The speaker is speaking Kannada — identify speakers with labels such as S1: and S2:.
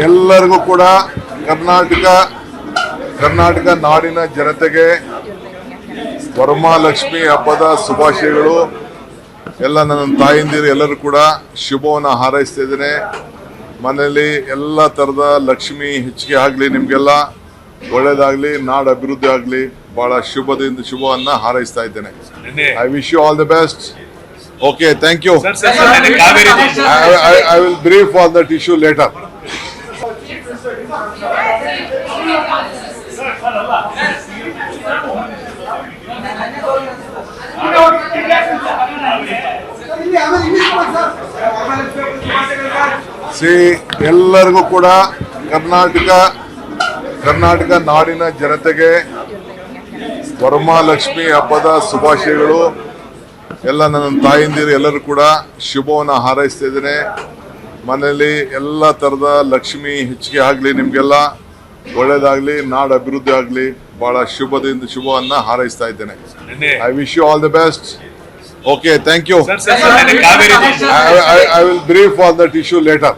S1: ಎಲ್ಲರಿಗೂ ಕೂಡ ಕರ್ನಾಟಕ ನಾಡಿನ ಜನತೆಗೆ ವರಮಹಾಲಕ್ಷ್ಮಿ ಹಬ್ಬದ ಶುಭಾಶಯಗಳು. ಎಲ್ಲ ನನ್ನ ತಾಯಿಂದಿರು ಎಲ್ಲರೂ ಕೂಡ ಶುಭವನ್ನು ಹಾರೈಸ್ತಾ ಇದ್ದೇನೆ. ಮನೆಯಲ್ಲಿ ಎಲ್ಲ ತರದ ಲಕ್ಷ್ಮಿ ಹೆಚ್ಚಿಗೆ ಆಗಲಿ, ನಿಮ್ಗೆಲ್ಲ ಒಳ್ಳೇದಾಗ್ಲಿ, ನಾಡು ಅಭಿವೃದ್ಧಿ ಆಗಲಿ. ಬಹಳ ಶುಭವನ್ನ ಹಾರೈಸ್ತಾ ಇದ್ದೇನೆ. I wish you all the best. Okay, thank you. I will brief on that issue later. ಎಲ್ಲರಿಗೂ ಕೂಡ ಕರ್ನಾಟಕ ನಾಡಿನ ಜನತೆಗೆ ವರಮಹಾಲಕ್ಷ್ಮಿ ಹಬ್ಬದ ಶುಭಾಶಯಗಳು. ಎಲ್ಲ ನನ್ನ ತಾಯಿಂದಿರು ಎಲ್ಲರೂ ಕೂಡ ಶುಭವನ್ನು ಹಾರೈಸ್ತಾ ಇದ್ದೇನೆ. ಮನೆಯಲ್ಲಿ ಎಲ್ಲ ತರದ ಲಕ್ಷ್ಮಿ ಹೆಚ್ಚಿಗೆ ಆಗಲಿ, ನಿಮ್ಗೆಲ್ಲ ಒಳ್ಳೇದಾಗ್ಲಿ, ನಾಡು ಅಭಿವೃದ್ಧಿ ಆಗಲಿ. ಬಹಳ ಶುಭವನ್ನ ಹಾರೈಸ್ತಾ ಇದ್ದೇನೆ. I wish you all the best. Okay, thank you. I will brief on that issue litre.